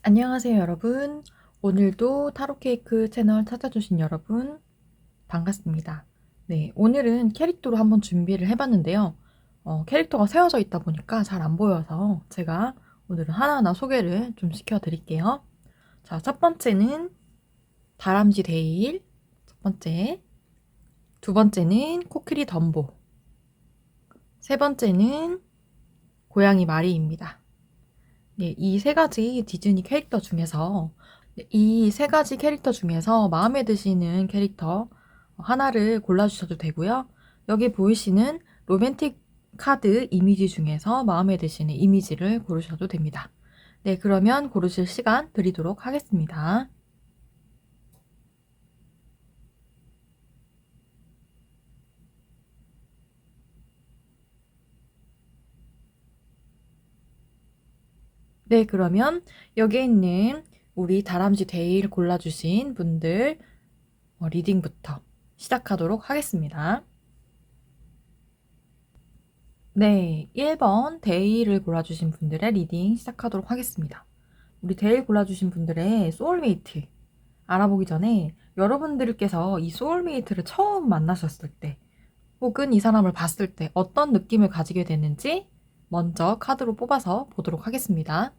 안녕하세요, 여러분. 오늘도 타로 케이크 채널 찾아주신 여러분, 반갑습니다. 네, 오늘은 캐릭터로 한번 준비를 해봤는데요. 캐릭터가 세워져 있다 보니까 잘 안 보여서 제가 오늘은 하나하나 소개를 좀 시켜드릴게요. 자, 첫 번째는 다람쥐 데일, 첫 번째. 두 번째는 코끼리 덤보. 세 번째는 고양이 마리입니다. 네, 이 세 가지 디즈니 캐릭터 중에서 이 세 가지 캐릭터 중에서 마음에 드시는 캐릭터 하나를 골라주셔도 되고요. 여기 보이시는 로맨틱 카드 이미지 중에서 마음에 드시는 이미지를 고르셔도 됩니다. 네, 그러면 고르실 시간 드리도록 하겠습니다. 네, 그러면 여기 있는 우리 다람쥐 데일 골라주신 분들 리딩부터 시작하도록 하겠습니다. 네, 1번 데이를 골라주신 분들의 리딩 시작하도록 하겠습니다. 우리 데일 골라주신 분들의 소울메이트 알아보기 전에 여러분들께서 이 소울메이트를 처음 만나셨을 때 혹은 이 사람을 봤을 때 어떤 느낌을 가지게 되는지 먼저 카드로 뽑아서 보도록 하겠습니다.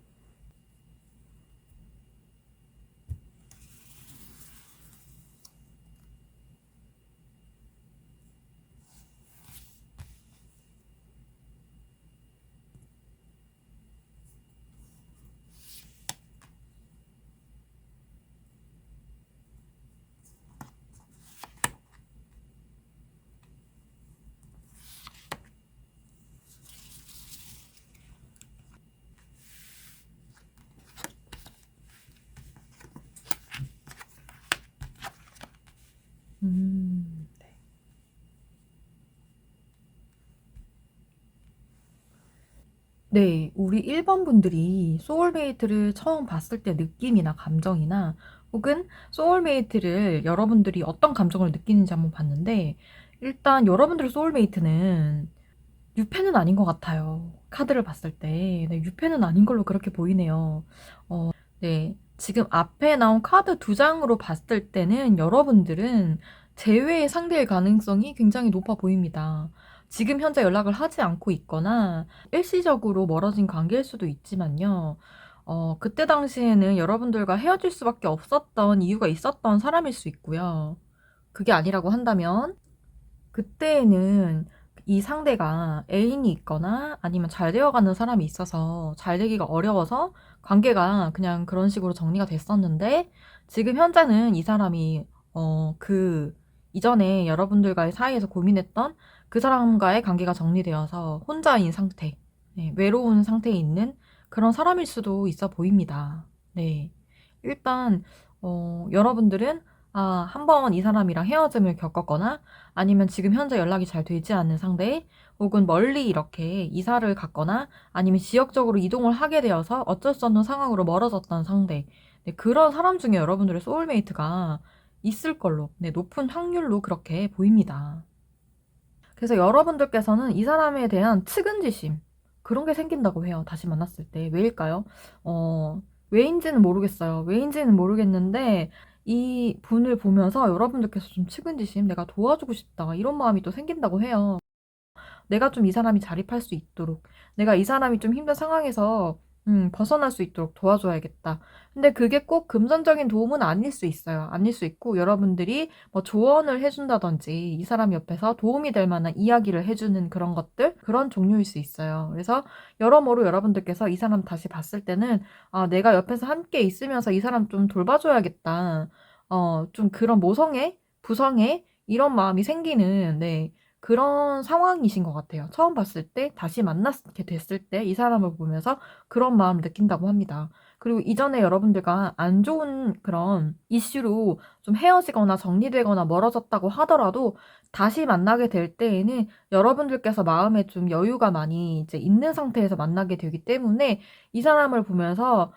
네. 네, 우리 1번 분들이 소울메이트를 처음 봤을 때 느낌이나 감정이나 혹은 소울메이트를 여러분들이 어떤 감정을 느끼는지 한번 봤는데 일단 여러분들의 소울메이트는 유패는 아닌 것 같아요. 카드를 봤을 때. 네, 유패는 아닌 걸로 그렇게 보이네요. 네, 지금 앞에 나온 카드 두 장으로 봤을 때는 여러분들은 재회의 상대일 가능성이 굉장히 높아 보입니다. 지금 현재 연락을 하지 않고 있거나 일시적으로 멀어진 관계일 수도 있지만요. 그때 당시에는 여러분들과 헤어질 수밖에 없었던 이유가 있었던 사람일 수 있고요. 그게 아니라고 한다면 그때에는 이 상대가 애인이 있거나 아니면 잘 되어가는 사람이 있어서 잘 되기가 어려워서 관계가 그냥 그런 식으로 정리가 됐었는데 지금 현재는 이 사람이 그 이전에 여러분들과의 사이에서 고민했던 그 사람과의 관계가 정리되어서 혼자인 상태, 네, 외로운 상태에 있는 그런 사람일 수도 있어 보입니다. 네. 일단 여러분들은 한 번 이 사람이랑 헤어짐을 겪었거나 아니면 지금 현재 연락이 잘 되지 않는 상대 혹은 멀리 이렇게 이사를 갔거나 아니면 지역적으로 이동을 하게 되어서 어쩔 수 없는 상황으로 멀어졌던 상대 네, 그런 사람 중에 여러분들의 소울메이트가 있을 걸로 네, 높은 확률로 그렇게 보입니다. 그래서 여러분들께서는 이 사람에 대한 측은지심 그런 게 생긴다고 해요. 다시 만났을 때. 왜일까요? 왜인지는 모르겠어요. 왜인지는 모르겠는데 이 분을 보면서 여러분들께서 좀 측은지심 내가 도와주고 싶다 이런 마음이 또 생긴다고 해요. 내가 좀 이 사람이 자립할 수 있도록, 내가 이 사람이 좀 힘든 상황에서 벗어날 수 있도록 도와줘야겠다. 근데 그게 꼭 금전적인 도움은 아닐 수 있어요. 아닐 수 있고 여러분들이 뭐 조언을 해준다든지 이 사람 옆에서 도움이 될 만한 이야기를 해주는 그런 것들 그런 종류일 수 있어요. 그래서 여러모로 여러분들께서 이 사람 다시 봤을 때는 내가 옆에서 함께 있으면서 이 사람 좀 돌봐줘야겠다. 좀 그런 모성애, 부성애 이런 마음이 생기는 네. 그런 상황이신 것 같아요. 처음 봤을 때, 다시 만나게 됐을 때 이 사람을 보면서 그런 마음을 느낀다고 합니다. 그리고 이전에 여러분들과 안 좋은 그런 이슈로 좀 헤어지거나 정리되거나 멀어졌다고 하더라도 다시 만나게 될 때에는 여러분들께서 마음에 좀 여유가 많이 이제 있는 상태에서 만나게 되기 때문에 이 사람을 보면서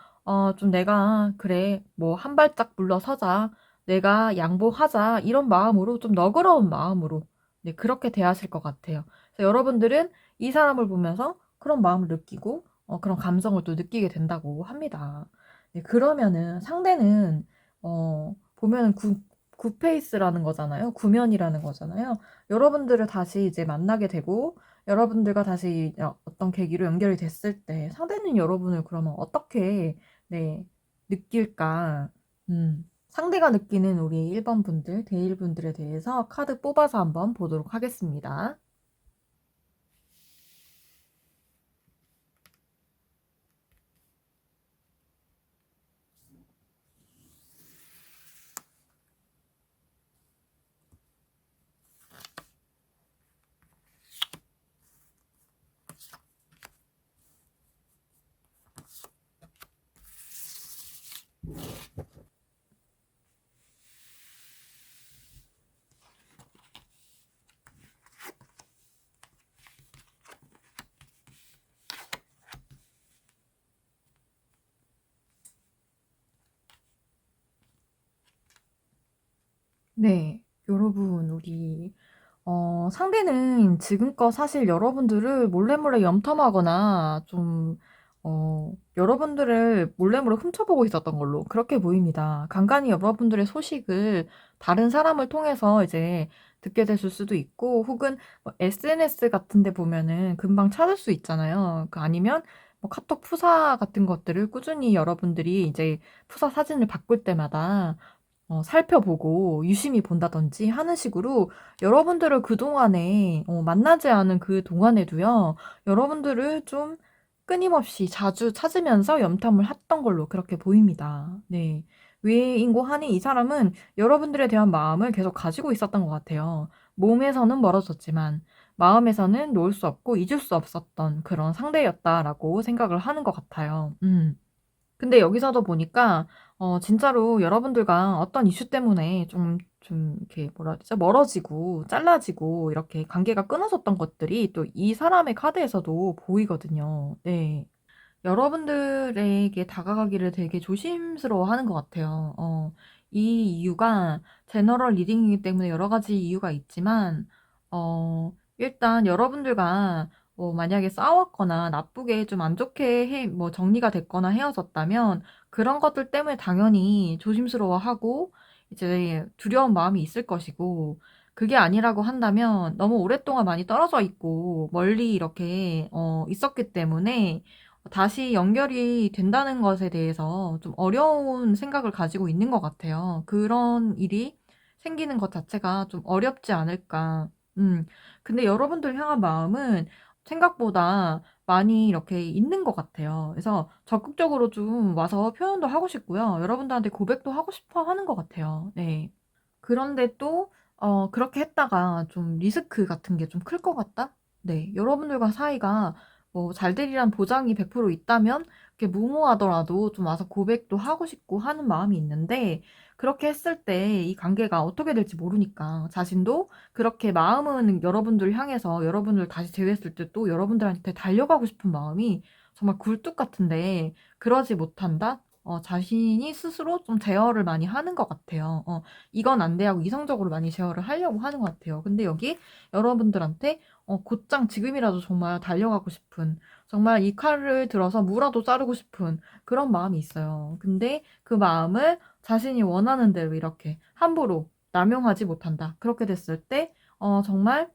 좀 내가 그래 뭐 한 발짝 물러서자 내가 양보하자 이런 마음으로 좀 너그러운 마음으로 네, 그렇게 대하실 것 같아요. 그래서 여러분들은 이 사람을 보면서 그런 마음을 느끼고 그런 감성을 또 느끼게 된다고 합니다. 네, 그러면은 상대는 보면은 굿페이스라는 거잖아요. 구면이라는 거잖아요. 여러분들을 다시 이제 만나게 되고 여러분들과 다시 어떤 계기로 연결이 됐을 때 상대는 여러분을 그러면 어떻게 네, 느낄까? 상대가 느끼는 우리 1번 분들, 대1 분들에 대해서 카드 뽑아서 한번 보도록 하겠습니다. 네, 여러분, 우리 상대는 지금껏 사실 여러분들을 몰래몰래 염탐하거나 좀, 여러분들을 몰래몰래 훔쳐보고 있었던 걸로 그렇게 보입니다. 간간히 여러분들의 소식을 다른 사람을 통해서 이제 듣게 됐을 수도 있고, 혹은 뭐 SNS 같은 데 보면은 금방 찾을 수 있잖아요. 아니면 뭐 카톡 푸사 같은 것들을 꾸준히 여러분들이 이제 푸사 사진을 바꿀 때마다 살펴보고 유심히 본다든지 하는 식으로 여러분들을 그동안에 만나지 않은 그 동안에도요, 여러분들을 좀 끊임없이 자주 찾으면서 염탐을 했던 걸로 그렇게 보입니다. 네. 왜인고 하니 이 사람은 여러분들에 대한 마음을 계속 가지고 있었던 것 같아요. 몸에서는 멀어졌지만 마음에서는 놓을 수 없고 잊을 수 없었던 그런 상대였다라고 생각을 하는 것 같아요. 근데 여기서도 보니까 진짜로 여러분들과 어떤 이슈 때문에 좀 이렇게 뭐라 해야 되죠? 멀어지고 잘라지고 이렇게 관계가 끊어졌던 것들이 또 이 사람의 카드에서도 보이거든요. 네. 여러분들에게 다가가기를 되게 조심스러워하는 것 같아요. 이 이유가 제너럴 리딩이기 때문에 여러 가지 이유가 있지만, 일단 여러분들과 뭐 만약에 싸웠거나 나쁘게 좀 안 좋게 뭐 정리가 됐거나 헤어졌다면 그런 것들 때문에 당연히 조심스러워하고 이제 두려운 마음이 있을 것이고, 그게 아니라고 한다면 너무 오랫동안 많이 떨어져 있고 멀리 이렇게 있었기 때문에 다시 연결이 된다는 것에 대해서 좀 어려운 생각을 가지고 있는 것 같아요. 그런 일이 생기는 것 자체가 좀 어렵지 않을까. 음. 근데 여러분들 향한 마음은 생각보다 많이 이렇게 있는 것 같아요. 그래서 적극적으로 좀 와서 표현도 하고 싶고요. 여러분들한테 고백도 하고 싶어 하는 것 같아요. 네. 그런데 또 그렇게 했다가 좀 리스크 같은 게 좀 클 것 같다? 네. 여러분들과 사이가 뭐 잘 되리란 보장이 100% 있다면 그게 무모하더라도 좀 와서 고백도 하고 싶고 하는 마음이 있는데, 그렇게 했을 때 이 관계가 어떻게 될지 모르니까 자신도 그렇게 마음은 여러분들 향해서 여러분들 다시 제외했을 때 또 여러분들한테 달려가고 싶은 마음이 정말 굴뚝 같은데 그러지 못한다? 자신이 스스로 좀 제어를 많이 하는 것 같아요. 이건 안 돼 하고 이성적으로 많이 제어를 하려고 하는 것 같아요. 근데 여기 여러분들한테 곧장 지금이라도 정말 달려가고 싶은, 정말 이 칼을 들어서 무라도 자르고 싶은 그런 마음이 있어요. 근데 그 마음을 자신이 원하는 대로 이렇게 함부로 남용하지 못한다. 그렇게 됐을 때 정말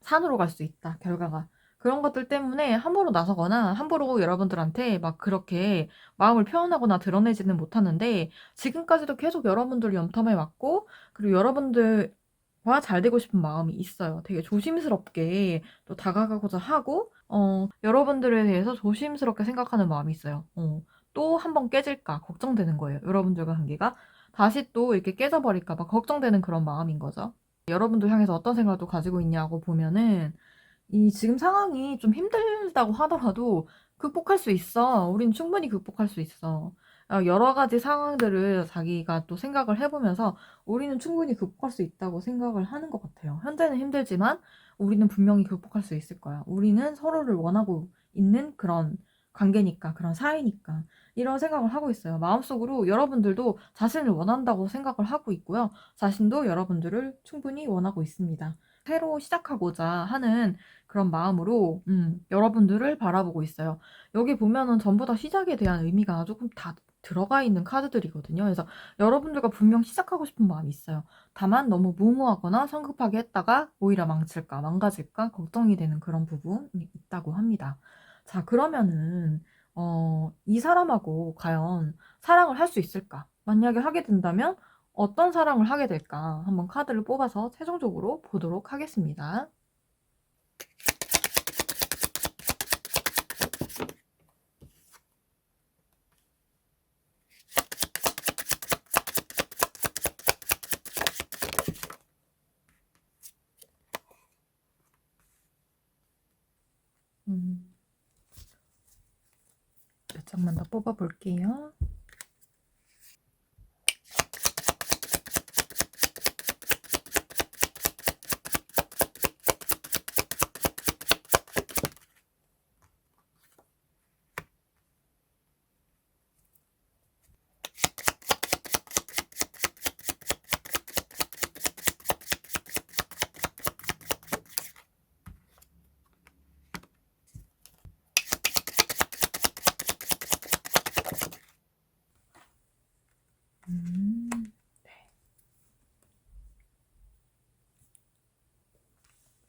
산으로 갈 수 있다, 결과가. 그런 것들 때문에 함부로 나서거나 함부로 여러분들한테 막 그렇게 마음을 표현하거나 드러내지는 못하는데, 지금까지도 계속 여러분들 염탐해 왔고, 그리고 여러분들과 잘 되고 싶은 마음이 있어요. 되게 조심스럽게 또 다가가고자 하고, 여러분들에 대해서 조심스럽게 생각하는 마음이 있어요. 또 한 번 깨질까 걱정되는 거예요. 여러분들과 관계가 다시 또 이렇게 깨져버릴까 봐 걱정되는 그런 마음인 거죠. 여러분들 향해서 어떤 생각을 또 가지고 있냐고 보면은, 이 지금 상황이 좀 힘들다고 하더라도 극복할 수 있어. 우린 충분히 극복할 수 있어. 여러 가지 상황들을 자기가 또 생각을 해보면서 우리는 충분히 극복할 수 있다고 생각을 하는 것 같아요. 현재는 힘들지만 우리는 분명히 극복할 수 있을 거야. 우리는 서로를 원하고 있는 그런 관계니까, 그런 사이니까. 이런 생각을 하고 있어요. 마음속으로 여러분들도 자신을 원한다고 생각을 하고 있고요. 자신도 여러분들을 충분히 원하고 있습니다. 새로 시작하고자 하는 그런 마음으로 여러분들을 바라보고 있어요. 여기 보면은 전부 다 시작에 대한 의미가 조금 다 들어가 있는 카드들이거든요. 그래서 여러분들과 분명 시작하고 싶은 마음이 있어요. 다만 너무 무모하거나 성급하게 했다가 오히려 망칠까 망가질까 걱정이 되는 그런 부분이 있다고 합니다. 자, 그러면은 이 사람하고 과연 사랑을 할 수 있을까? 만약에 하게 된다면 어떤 사랑을 하게 될까? 한번 카드를 뽑아서 최종적으로 보도록 하겠습니다. 몇 장만 더 뽑아볼게요.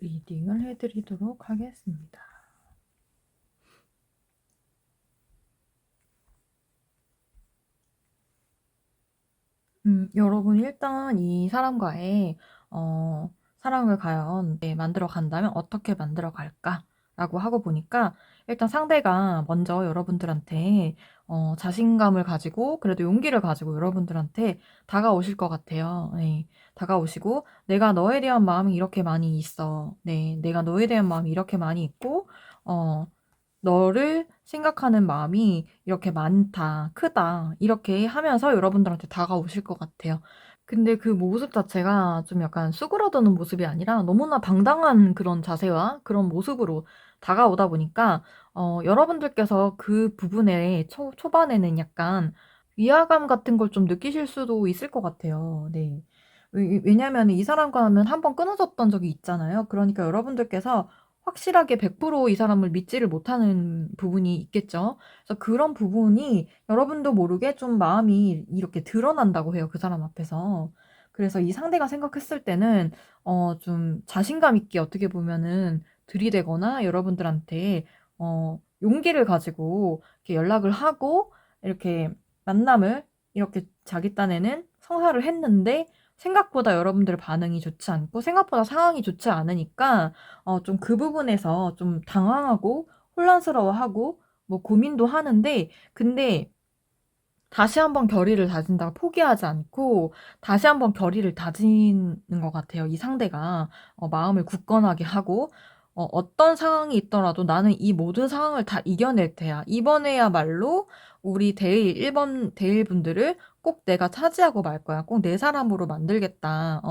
리딩을 해드리도록 하겠습니다. 여러분 일단 이 사람과의 사랑을 과연 만들어 간다면 어떻게 만들어 갈까라고 하고 보니까 일단 상대가 먼저 여러분들한테 자신감을 가지고 그래도 용기를 가지고 여러분들한테 다가오실 것 같아요. 네. 다가오시고 내가 너에 대한 마음이 이렇게 많이 있어. 네. 내가 너에 대한 마음이 이렇게 많이 있고 너를 생각하는 마음이 이렇게 많다, 크다 이렇게 하면서 여러분들한테 다가오실 것 같아요. 근데 그 모습 자체가 좀 약간 수그러드는 모습이 아니라 너무나 당당한 그런 자세와 그런 모습으로 다가오다 보니까 여러분들께서 그 부분에 초반에는 약간 위화감 같은 걸 좀 느끼실 수도 있을 것 같아요. 네. 왜냐하면 이 사람과는 한번 끊어졌던 적이 있잖아요. 그러니까 여러분들께서 확실하게 100% 이 사람을 믿지를 못하는 부분이 있겠죠. 그래서 그런 부분이 여러분도 모르게 좀 마음이 이렇게 드러난다고 해요, 그 사람 앞에서. 그래서 이 상대가 생각했을 때는 좀 자신감 있게 어떻게 보면은 들이대거나 여러분들한테 용기를 가지고 이렇게 연락을 하고 이렇게 만남을 이렇게 자기 딴에는 성사를 했는데 생각보다 여러분들 반응이 좋지 않고 생각보다 상황이 좋지 않으니까 좀 그 부분에서 좀 당황하고 혼란스러워하고 뭐 고민도 하는데 근데 다시 한번 결의를 다진다고 포기하지 않고 다시 한번 결의를 다지는 것 같아요. 이 상대가 마음을 굳건하게 하고 어떤 상황이 있더라도 나는 이 모든 상황을 다 이겨낼 테야. 이번에야말로 우리 대일 1번 대일 분들을 꼭 내가 차지하고 말 거야. 꼭 내 사람으로 만들겠다.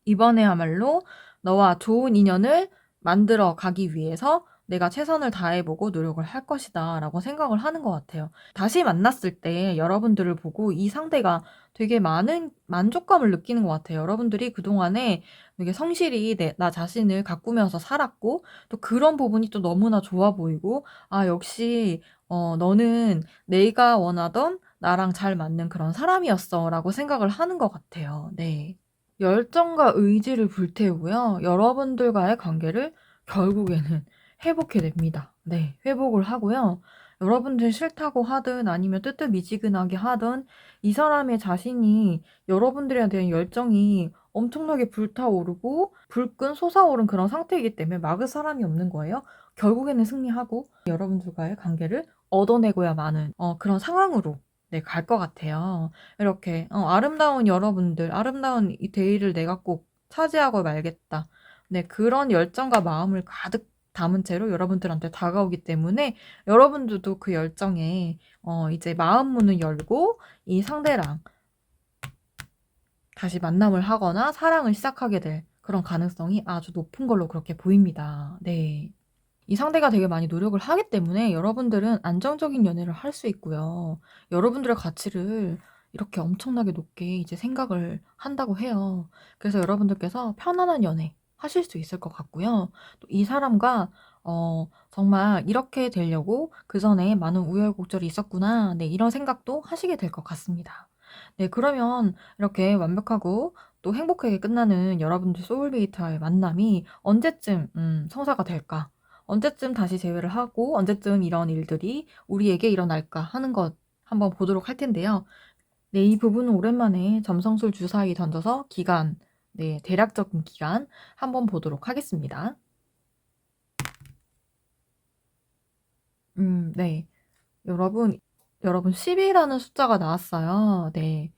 이번에야말로 너와 좋은 인연을 만들어 가기 위해서 내가 최선을 다해보고 노력을 할 것이다 라고 생각을 하는 것 같아요. 다시 만났을 때 여러분들을 보고 이 상대가 되게 많은 만족감을 느끼는 것 같아요. 여러분들이 그동안에 되게 성실히 나 자신을 가꾸면서 살았고 또 그런 부분이 또 너무나 좋아 보이고 아 역시 너는 내가 원하던 나랑 잘 맞는 그런 사람이었어 라고 생각을 하는 것 같아요. 네. 열정과 의지를 불태우고요. 여러분들과의 관계를 결국에는 회복해 냅니다. 네, 회복을 하고요. 여러분들 싫다고 하든 아니면 뜨뜻미지근하게 하든 이 사람의 자신이 여러분들에 대한 열정이 엄청나게 불타오르고 불끈 솟아오른 그런 상태이기 때문에 막을 사람이 없는 거예요. 결국에는 승리하고 여러분들과의 관계를 얻어내고야 마는 그런 상황으로 네, 갈 것 같아요. 이렇게 아름다운 여러분들, 아름다운 이 데이를 내가 꼭 차지하고 말겠다. 네, 그런 열정과 마음을 가득 담은 채로 여러분들한테 다가오기 때문에 여러분들도 그 열정에 이제 마음 문을 열고 이 상대랑 다시 만남을 하거나 사랑을 시작하게 될 그런 가능성이 아주 높은 걸로 그렇게 보입니다. 네. 이 상대가 되게 많이 노력을 하기 때문에 여러분들은 안정적인 연애를 할 수 있고요. 여러분들의 가치를 이렇게 엄청나게 높게 이제 생각을 한다고 해요. 그래서 여러분들께서 편안한 연애, 하실 수 있을 것 같고요. 또 이 사람과 정말 '이렇게 되려고 그전에 많은 우여곡절이 있었구나.' 네 이런 생각도 하시게 될 것 같습니다. 네 그러면 이렇게 완벽하고 또 행복하게 끝나는 여러분들 소울메이트와의 만남이 언제쯤 성사가 될까? 언제쯤 다시 재회를 하고 언제쯤 이런 일들이 우리에게 일어날까 하는 것 한번 보도록 할 텐데요. 네 이 부분은 오랜만에 점성술 주사위 던져서 기간 네 대략적인 기간 한번 보도록 하겠습니다. 네. 여러분, 여러분 10 이라는 숫자가 나왔어요. 네.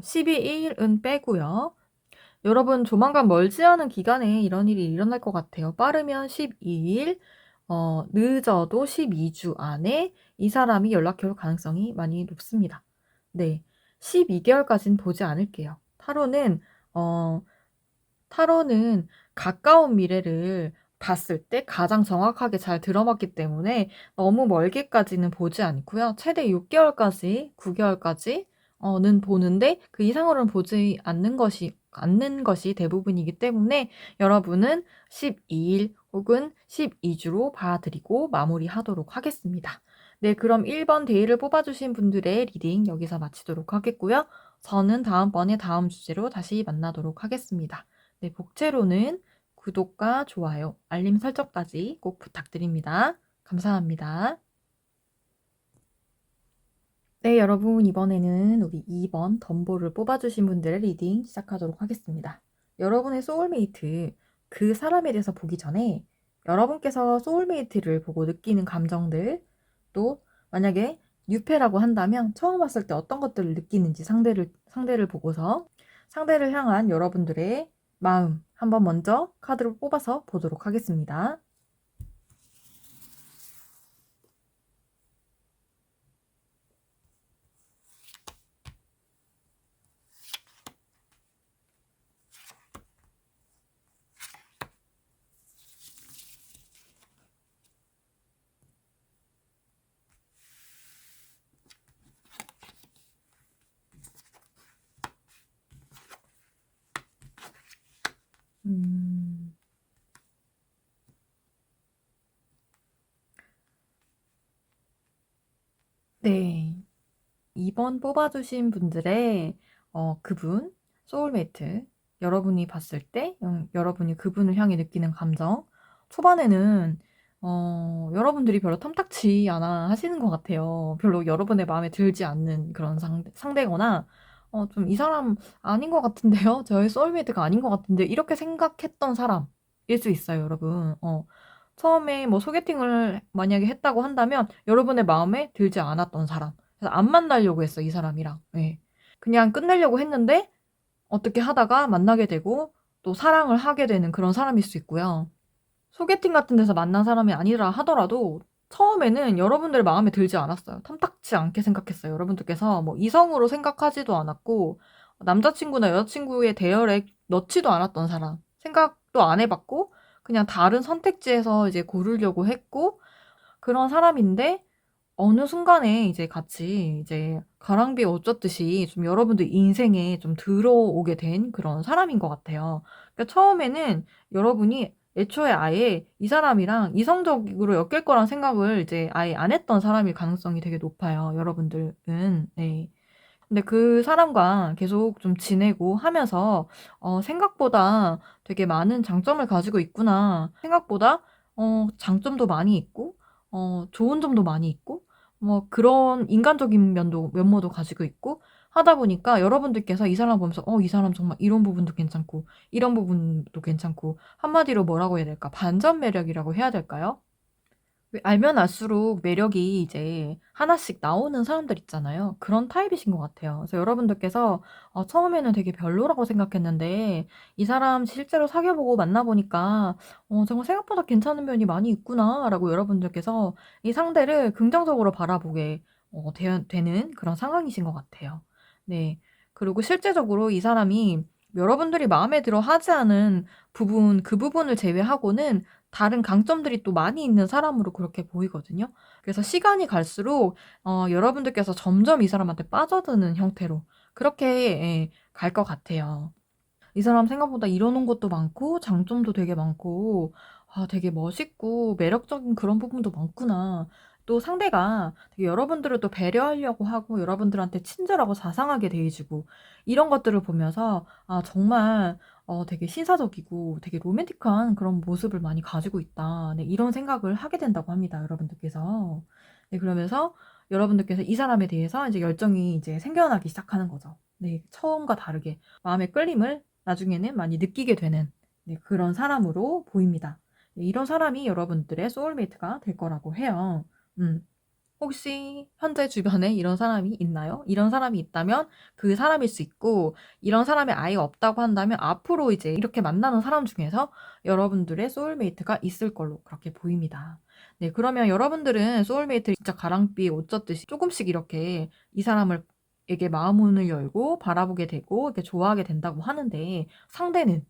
12 일은 빼고요. 여러분 조만간 멀지 않은 기간에 이런 일이 일어날 것 같아요. 빠르면 12 일, 늦어도 12주 안에 이 사람이 연락해 올 가능성이 많이 높습니다. 네. 12 개월까지는 보지 않을게요. 어 타로는 가까운 미래를 봤을 때 가장 정확하게 잘 들어맞기 때문에 너무 멀게까지는 보지 않고요. 최대 6 개월까지 9 개월까지 는 보는데 그 이상으로는 보지 않는 것이 대부분이기 때문에 여러분은 12일 혹은 12 주로 봐 드리고 마무리하도록 하겠습니다. 네 그럼 1번 데이를 뽑아 주신 분들의 리딩 여기서 마치도록 하겠고요. 저는 다음번에 다음 주제로 다시 만나도록 하겠습니다. 네, 복채로는 구독과 좋아요, 알림 설정까지 꼭 부탁드립니다. 감사합니다. 네, 여러분, 이번에는 우리 2번 덤보를 뽑아주신 분들의 리딩 시작하도록 하겠습니다. 여러분의 소울메이트, 그 사람에 대해서 보기 전에 여러분께서 소울메이트를 보고 느끼는 감정들, 또 만약에 뉴페라고 한다면 처음 봤을 때 어떤 것들을 느끼는지 상대를 보고서 상대를 향한 여러분들의 마음 한번 먼저 카드를 뽑아서 보도록 하겠습니다. 음, 네. 2번 뽑아주신 분들의 그분, 소울메이트, 여러분이 봤을 때 여러분이 그분을 향해 느끼는 감정, 초반에는 여러분들이 별로 탐탁치 않아 하시는 것 같아요. 별로 여러분의 마음에 들지 않는 그런 상대거나 좀 '이 사람 아닌 것 같은데요? 저의 소울메이트가 아닌 것 같은데.' 이렇게 생각했던 사람일 수 있어요 여러분. 처음에 뭐 소개팅을 만약에 했다고 한다면 여러분의 마음에 들지 않았던 사람. 그래서 안 만나려고 했어 이 사람이랑. 예. 그냥 끝내려고 했는데 어떻게 하다가 만나게 되고 또 사랑을 하게 되는 그런 사람일 수 있고요. 소개팅 같은 데서 만난 사람이 아니라 하더라도 처음에는 여러분들 마음에 들지 않았어요. 탐탁치 않게 생각했어요. 여러분들께서 뭐 이성으로 생각하지도 않았고 남자친구나 여자친구의 대열에 넣지도 않았던 사람. 생각도 안 해 봤고 그냥 다른 선택지에서 이제 고르려고 했고 그런 사람인데 어느 순간에 이제 같이 이제 가랑비에 옷 젖듯이 좀 여러분들 인생에 좀 들어오게 된 그런 사람인 것 같아요. 그러니까 처음에는 여러분이 애초에 아예 이 사람이랑 이성적으로 엮일 거란 생각을 이제 아예 안 했던 사람일 가능성이 되게 높아요, 여러분들은. 네. 근데 그 사람과 계속 좀 지내고 하면서 '생각보다 되게 많은 장점을 가지고 있구나. 생각보다 장점도 많이 있고 좋은 점도 많이 있고 뭐 그런 인간적인 면모도 가지고 있고 하다 보니까 여러분들께서 이 사람을 보면서 이 사람 정말 이런 부분도 괜찮고 이런 부분도 괜찮고 한마디로 뭐라고 해야 될까? 반전 매력이라고 해야 될까요? 왜 알면 알수록 매력이 이제 하나씩 나오는 사람들 있잖아요. 그런 타입이신 것 같아요. 그래서 여러분들께서 처음에는 되게 별로라고 생각했는데 이 사람 실제로 사귀어 보고 만나 보니까 '정말 생각보다 괜찮은 면이 많이 있구나.'라고 여러분들께서 이 상대를 긍정적으로 바라보게 되는 그런 상황이신 것 같아요. 네. 그리고 실제적으로 이 사람이 여러분들이 마음에 들어 하지 않은 부분 그 부분을 제외하고는 다른 강점들이 또 많이 있는 사람으로 그렇게 보이거든요. 그래서 시간이 갈수록 여러분들께서 점점 이 사람한테 빠져드는 형태로 그렇게 예 갈 것 같아요. 이 사람 생각보다 이러는 것도 많고 장점도 되게 많고 되게 멋있고 매력적인 그런 부분도 많구나. 또 상대가 되게 여러분들을 또 배려하려고 하고 여러분들한테 친절하고 자상하게 대해주고 이런 것들을 보면서 정말 되게 신사적이고 되게 로맨틱한 그런 모습을 많이 가지고 있다. 네, 이런 생각을 하게 된다고 합니다. 여러분들께서. 네, 그러면서 여러분들께서 이 사람에 대해서 이제 열정이 이제 생겨나기 시작하는 거죠. 네, 처음과 다르게 마음의 끌림을 나중에는 많이 느끼게 되는 그런 사람으로 보입니다. 네, 이런 사람이 여러분들의 소울메이트가 될 거라고 해요. 혹시 현재 주변에 이런 사람이 있나요? 이런 사람이 있다면 그 사람일 수 있고, 이런 사람이 아예 없다고 한다면 앞으로 이제 이렇게 만나는 사람 중에서 여러분들의 소울메이트가 있을 걸로 그렇게 보입니다. 네, 그러면 여러분들은 소울메이트를 진짜 가랑비에 옷 젖듯이 조금씩 이렇게 이 사람을 에게 마음문을 열고 바라보게 되고 이렇게 좋아하게 된다고 하는데 상대는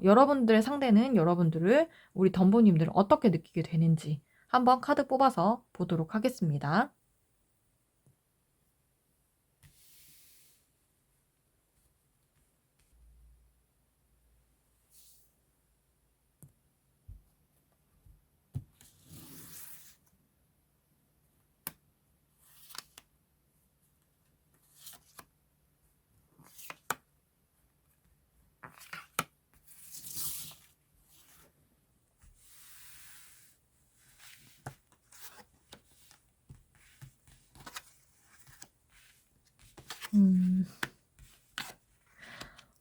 여러분들의 상대는 여러분들을 우리 덤보님들은 어떻게 느끼게 되는지 한번 카드 뽑아서 보도록 하겠습니다. 음,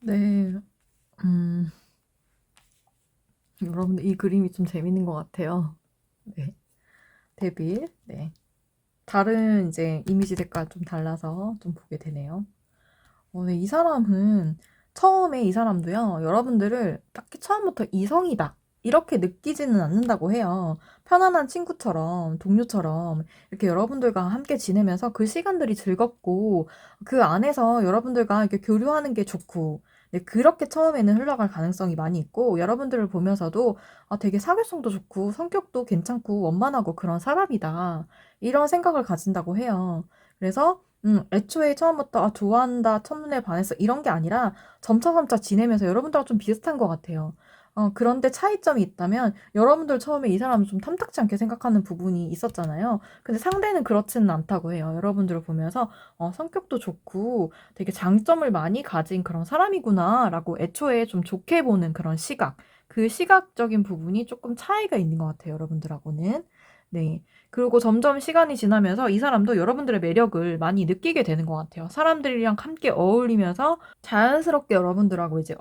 네, 음, 여러분들 이 그림이 좀 재밌는 것 같아요. 네, 데빌, 네. 다른 이제 이미지 색깔 좀 달라서 좀 보게 되네요. 네, 이 사람은 처음에 이 사람도요, 여러분들을 딱히 처음부터 이성이다. 이렇게 느끼지는 않는다고 해요. 편안한 친구처럼, 동료처럼, 이렇게 여러분들과 함께 지내면서 그 시간들이 즐겁고, 그 안에서 여러분들과 이렇게 교류하는 게 좋고, 네, 그렇게 처음에는 흘러갈 가능성이 많이 있고, 여러분들을 보면서도 되게 사교성도 좋고, 성격도 괜찮고, 원만하고 그런 사람이다. 이런 생각을 가진다고 해요. 그래서 애초에 처음부터 좋아한다, 첫눈에 반했어 이런 게 아니라 점차점차 지내면서 여러분들하고 좀 비슷한 것 같아요. 그런데 차이점이 있다면 여러분들 처음에 이 사람을 좀 탐탁지 않게 생각하는 부분이 있었잖아요. 근데 상대는 그렇지는 않다고 해요. 여러분들을 보면서 성격도 좋고 되게 장점을 많이 가진 그런 사람이구나라고 애초에 좀 좋게 보는 그런 시각. 그 시각적인 부분이 조금 차이가 있는 것 같아요. 여러분들하고는. 네. 그리고 점점 시간이 지나면서 이 사람도 여러분들의 매력을 많이 느끼게 되는 것 같아요. 사람들이랑 함께 어울리면서 자연스럽게 여러분들하고 이제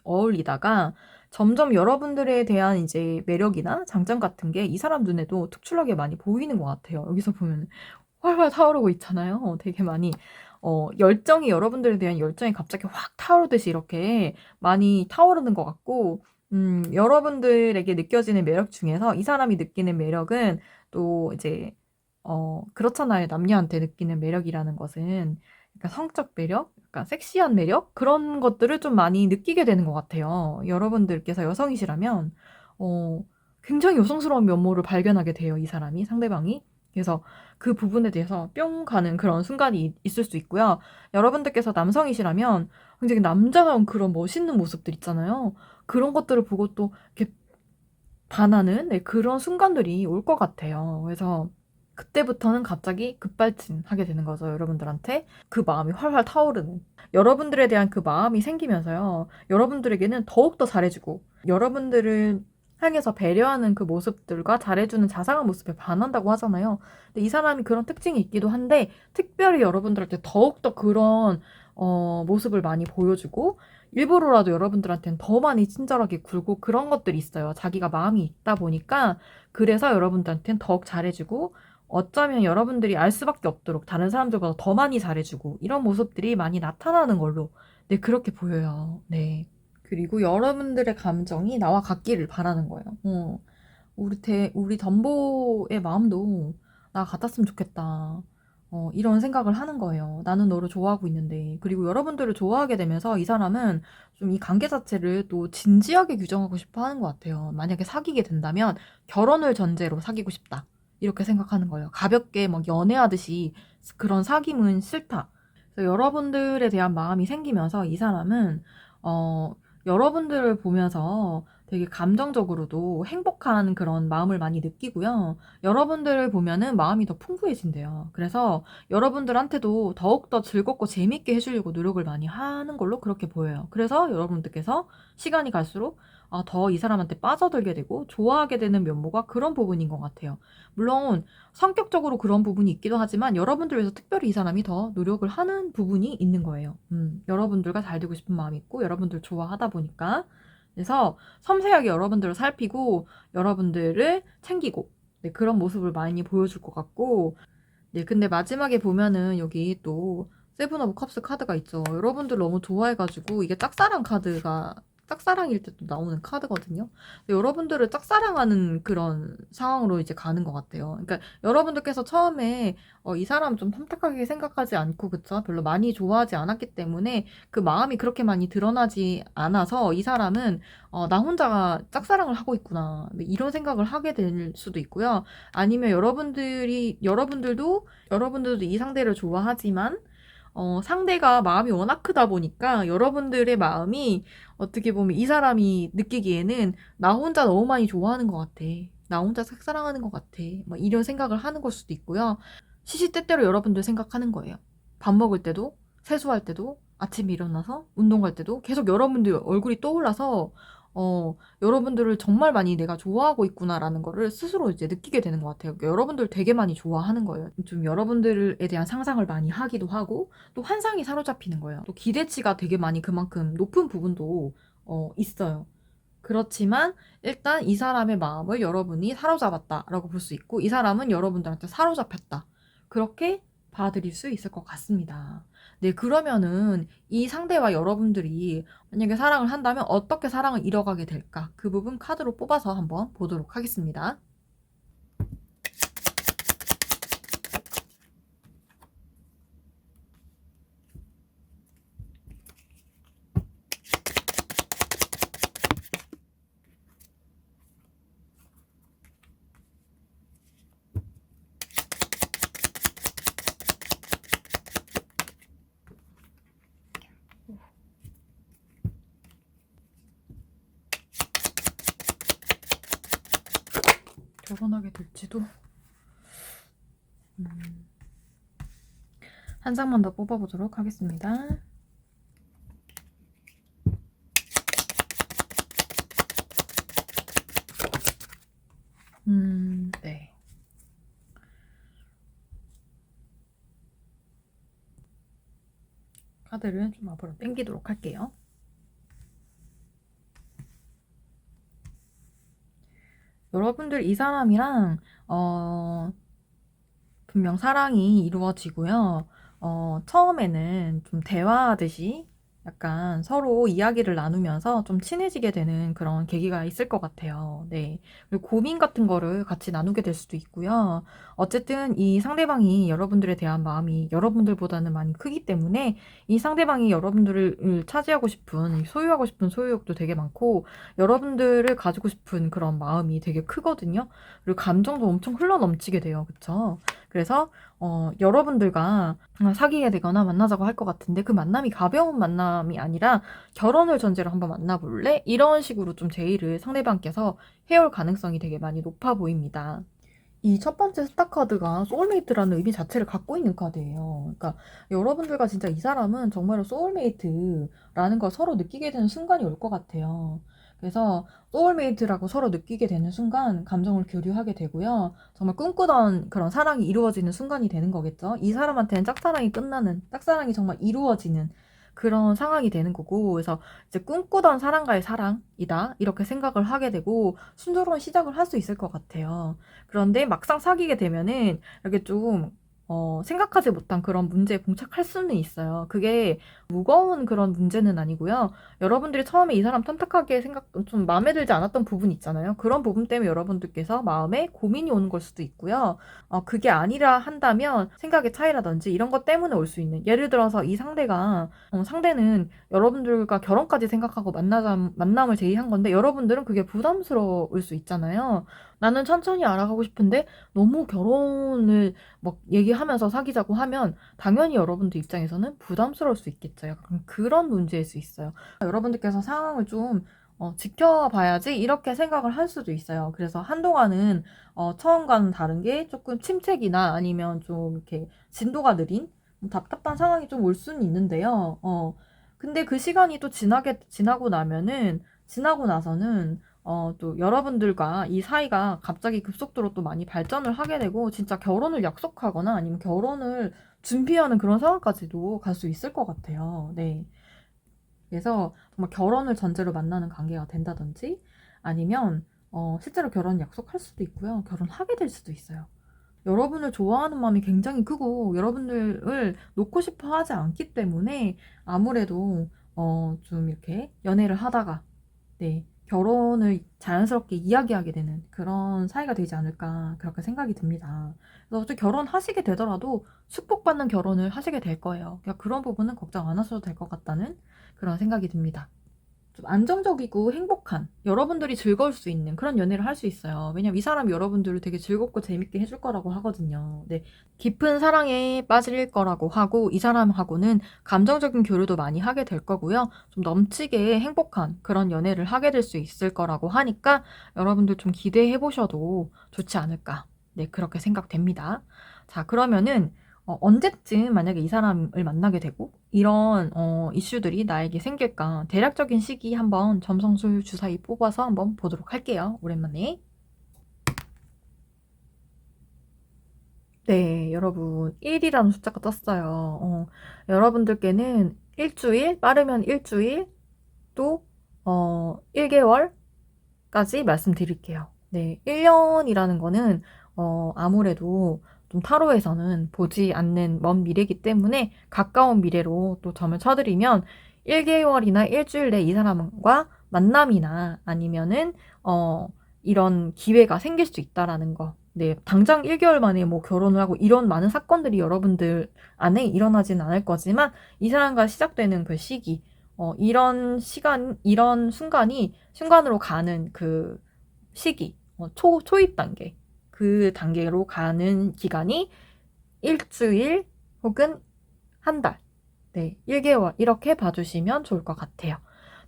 어울리다가 점점 여러분들에 대한 이제 매력이나 장점 같은 게 이 사람 눈에도 특출나게 많이 보이는 것 같아요. 여기서 보면 활활 타오르고 있잖아요. 되게 많이 열정이 여러분들에 대한 열정이 갑자기 확 타오르듯이 이렇게 많이 타오르는 것 같고 여러분들에게 느껴지는 매력 중에서 이 사람이 느끼는 매력은 또 이제 그렇잖아요. 남녀한테 느끼는 매력이라는 것은 그러니까 성적 매력, 약간 섹시한 매력 그런 것들을 좀 많이 느끼게 되는 것 같아요. 여러분들께서 여성이시라면 굉장히 여성스러운 면모를 발견하게 돼요. 이 사람이 상대방이. 그래서 그 부분에 대해서 뿅 가는 그런 순간이 있을 수 있고요. 여러분들께서 남성이시라면 굉장히 남자다운 그런 멋있는 모습들 있잖아요. 그런 것들을 보고 또 이렇게 반하는 그런 순간들이 올 것 같아요. 그래서 그때부터는 갑자기 급발진하게 되는 거죠. 여러분들한테 그 마음이 활활 타오르는 여러분들에 대한 그 마음이 생기면서요. 여러분들에게는 더욱더 잘해주고 여러분들을 향해서 배려하는 그 모습들과 잘해주는 자상한 모습에 반한다고 하잖아요. 근데 이 사람이 그런 특징이 있기도 한데 특별히 여러분들한테 더욱더 그런 모습을 많이 보여주고 일부러라도 여러분들한테는 더 많이 친절하게 굴고 그런 것들이 있어요. 자기가 마음이 있다 보니까 그래서 여러분들한테는 더욱 잘해주고 어쩌면 여러분들이 알 수밖에 없도록 다른 사람들보다 더 많이 잘해주고 이런 모습들이 많이 나타나는 걸로 네 그렇게 보여요. 네. 그리고 여러분들의 감정이 나와 같기를 바라는 거예요. 우리 덤보의 마음도 나 같았으면 좋겠다. 이런 생각을 하는 거예요. 나는 너를 좋아하고 있는데. 그리고 여러분들을 좋아하게 되면서 이 사람은 좀 이 관계 자체를 또 진지하게 규정하고 싶어 하는 것 같아요. 만약에 사귀게 된다면 결혼을 전제로 사귀고 싶다. 이렇게 생각하는 거예요. 가볍게 막 연애하듯이 그런 사귐은 싫다. 그래서 여러분들에 대한 마음이 생기면서 이 사람은 어, 여러분들을 보면서 되게 감정적으로도 행복한 그런 마음을 많이 느끼고요. 여러분들을 보면은 마음이 더 풍부해진대요. 그래서 여러분들한테도 더욱더 즐겁고 재밌게 해주려고 노력을 많이 하는 걸로 그렇게 보여요. 그래서 여러분들께서 시간이 갈수록 더 이 사람한테 빠져들게 되고 좋아하게 되는 면모가 그런 부분인 것 같아요. 물론 성격적으로 그런 부분이 있기도 하지만 여러분들 위해서 특별히 이 사람이 더 노력을 하는 부분이 있는 거예요. 여러분들과 잘 되고 싶은 마음이 있고 여러분들 좋아하다 보니까. 그래서 섬세하게 여러분들을 살피고 여러분들을 챙기고 네, 그런 모습을 많이 보여줄 것 같고 네, 근데 마지막에 보면은 여기 또 세븐 오브 컵스 카드가 있죠. 여러분들 너무 좋아해가지고 이게 짝사랑 카드가 짝사랑일 때 또 나오는 카드거든요. 근데 여러분들을 짝사랑하는 그런 상황으로 이제 가는 것 같아요. 그러니까 여러분들께서 처음에 이 사람 좀 탐탁하게 생각하지 않고 그쵸? 별로 많이 좋아하지 않았기 때문에 그 마음이 그렇게 많이 드러나지 않아서 이 사람은 나 혼자 짝사랑을 하고 있구나 뭐 이런 생각을 하게 될 수도 있고요. 아니면 여러분들도 이 상대를 좋아하지만 상대가 마음이 워낙 크다 보니까 여러분들의 마음이 어떻게 보면 이 사람이 느끼기에는 나 혼자 너무 많이 좋아하는 것 같아. 나 혼자 짝사랑하는 것 같아. 막 이런 생각을 하는 걸 수도 있고요. 시시때때로 여러분들 생각하는 거예요. 밥 먹을 때도, 세수할 때도, 아침에 일어나서 운동 갈 때도 계속 여러분들 얼굴이 떠올라서 여러분들을 정말 많이 내가 좋아하고 있구나라는 거를 스스로 이제 느끼게 되는 것 같아요. 그러니까 여러분들 되게 많이 좋아하는 거예요. 좀 여러분들에 대한 상상을 많이 하기도 하고 또 환상이 사로잡히는 거예요. 또 기대치가 되게 많이 그만큼 높은 부분도 있어요. 그렇지만 일단 이 사람의 마음을 여러분이 사로잡았다라고 볼 수 있고 이 사람은 여러분들한테 사로잡혔다. 그렇게 받아들일 수 있을 것 같습니다. 네, 그러면은 이 상대와 여러분들이 만약에 사랑을 한다면 어떻게 사랑을 이뤄가게 될까? 그 부분 카드로 뽑아서 한번 보도록 하겠습니다. 결혼하게 될지도 한 장만 더 뽑아보도록 하겠습니다. 네. 카드를 좀 앞으로 당기도록 할게요. 여러분들 이 사람이랑 분명 사랑이 이루어지고요. 처음에는 좀 대화하듯이 약간 서로 이야기를 나누면서 좀 친해지게 되는 그런 계기가 있을 것 같아요. 네. 그리고 고민 같은 거를 같이 나누게 될 수도 있고요. 어쨌든 이 상대방이 여러분들에 대한 마음이 여러분들보다는 많이 크기 때문에 이 상대방이 여러분들을 차지하고 싶은, 소유하고 싶은 소유욕도 되게 많고 여러분들을 가지고 싶은 그런 마음이 되게 크거든요. 그리고 감정도 엄청 흘러넘치게 돼요. 그쵸? 그래서 여러분들과 사귀게 되거나 만나자고 할 것 같은데 그 만남이 가벼운 만남이 아니라 결혼을 전제로 한번 만나볼래? 이런 식으로 좀 제의를 상대방께서 해올 가능성이 되게 많이 높아 보입니다. 이 첫 번째 스타 카드가 소울메이트라는 의미 자체를 갖고 있는 카드예요. 그러니까 여러분들과 진짜 이 사람은 정말로 소울메이트라는 걸 서로 느끼게 되는 순간이 올 것 같아요. 그래서 소울메이트라고 서로 느끼게 되는 순간 감정을 교류하게 되고요. 정말 꿈꾸던 그런 사랑이 이루어지는 순간이 되는 거겠죠. 이 사람한테는 짝사랑이 끝나는, 짝사랑이 정말 이루어지는 그런 상황이 되는 거고, 그래서 이제 꿈꾸던 사람과의 사랑이다 이렇게 생각을 하게 되고 순조로운 시작을 할 수 있을 것 같아요. 그런데 막상 사귀게 되면은 이렇게 좀 생각하지 못한 그런 문제에 봉착할 수는 있어요. 그게 무거운 그런 문제는 아니고요. 여러분들이 처음에 이 사람 탐탁하게 좀 마음에 들지 않았던 부분 있잖아요. 그런 부분 때문에 여러분들께서 마음에 고민이 오는 걸 수도 있고요. 그게 아니라 한다면 생각의 차이라든지 이런 것 때문에 올 수 있는. 예를 들어서 이 상대는 여러분들과 결혼까지 생각하고 만남을 제의한 건데 여러분들은 그게 부담스러울 수 있잖아요. 나는 천천히 알아가고 싶은데 너무 결혼을 막 얘기하면서 사귀자고 하면 당연히 여러분들 입장에서는 부담스러울 수 있겠죠. 약간 그런 문제일 수 있어요. 여러분들께서 상황을 좀 지켜봐야지 이렇게 생각을 할 수도 있어요. 그래서 한동안은 처음과는 다른 게 조금 침체기나 아니면 좀 이렇게 진도가 느린 답답한 상황이 좀 올 수는 있는데요. 근데 그 시간이 또 지나고 나서는 또 여러분들과 이 사이가 갑자기 급속도로 또 많이 발전을 하게 되고 진짜 결혼을 약속하거나 아니면 결혼을 준비하는 그런 상황까지도 갈 수 있을 것 같아요. 네. 그래서 정말 결혼을 전제로 만나는 관계가 된다든지 아니면 실제로 결혼 약속할 수도 있고요. 결혼하게 될 수도 있어요. 여러분을 좋아하는 마음이 굉장히 크고 여러분들을 놓고 싶어 하지 않기 때문에 아무래도 좀 이렇게 연애를 하다가 네, 결혼을 자연스럽게 이야기하게 되는 그런 사이가 되지 않을까 그렇게 생각이 듭니다. 그래서 어차피 결혼하시게 되더라도 축복받는 결혼을 하시게 될 거예요. 그러니까 그런 부분은 걱정 안 하셔도 될 것 같다는 그런 생각이 듭니다. 좀 안정적이고 행복한 여러분들이 즐거울 수 있는 그런 연애를 할 수 있어요. 왜냐면 이 사람이 여러분들을 되게 즐겁고 재밌게 해줄 거라고 하거든요. 네. 깊은 사랑에 빠질 거라고 하고 이 사람하고는 감정적인 교류도 많이 하게 될 거고요. 좀 넘치게 행복한 그런 연애를 하게 될 수 있을 거라고 하니까 여러분들 좀 기대해 보셔도 좋지 않을까. 네, 그렇게 생각됩니다. 자, 그러면은 언제쯤 만약에 이 사람을 만나게 되고 이런 이슈들이 나에게 생길까 대략적인 시기 한번 점성술 주사위 뽑아서 한번 보도록 할게요. 오랜만에. 네, 여러분 1이라는 숫자가 떴어요. 여러분들께는 일주일, 빠르면 일주일, 또 1개월까지 말씀드릴게요. 네, 1년이라는 거는 아무래도 좀 타로에서는 보지 않는 먼 미래이기 때문에 가까운 미래로 또 점을 쳐드리면 1개월이나 일주일 내 이 사람과 만남이나 아니면은 이런 기회가 생길 수 있다라는 거. 네, 당장 1개월 만에 뭐 결혼을 하고 이런 많은 사건들이 여러분들 안에 일어나지는 않을 거지만 이 사람과 시작되는 그 시기, 이런 순간으로 가는 그 시기, 초입 단계, 그 단계로 가는 기간이 일주일 혹은 한 달, 네, 1개월 이렇게 봐주시면 좋을 것 같아요.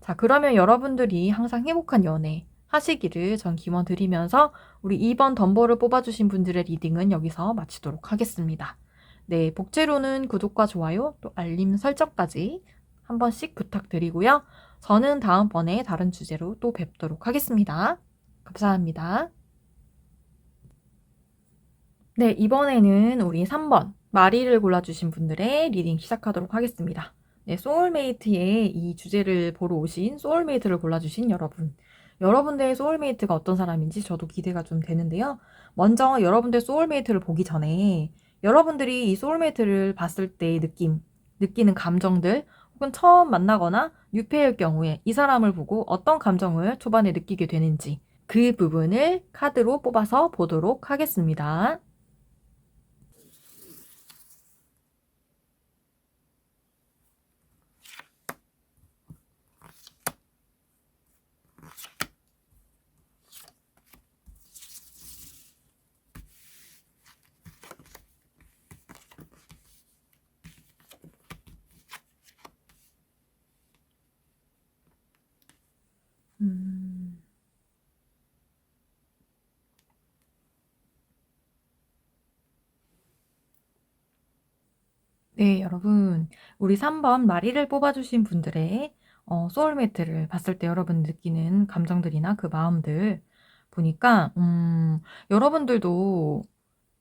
자, 그러면 여러분들이 항상 행복한 연애 하시기를 전 기원 드리면서 우리 2번 덤보를 뽑아주신 분들의 리딩은 여기서 마치도록 하겠습니다. 네, 복제로는 구독과 좋아요, 또 알림 설정까지 한 번씩 부탁드리고요. 저는 다음번에 다른 주제로 또 뵙도록 하겠습니다. 감사합니다. 네, 이번에는 우리 3번 마리를 골라주신 분들의 리딩 시작하도록 하겠습니다. 네, 소울메이트의 이 주제를 보러 오신 소울메이트를 골라주신 여러분. 여러분들의 소울메이트가 어떤 사람인지 저도 기대가 좀 되는데요. 먼저 여러분들 소울메이트를 보기 전에 여러분들이 이 소울메이트를 봤을 때의 느끼는 감정들, 혹은 처음 만나거나 뉴페일 경우에 이 사람을 보고 어떤 감정을 초반에 느끼게 되는지 그 부분을 카드로 뽑아서 보도록 하겠습니다. 음. 네, 여러분. 우리 3번 마리를 뽑아주신 분들의 소울메이트를 봤을 때 여러분 느끼는 감정들이나 그 마음들 보니까, 여러분들도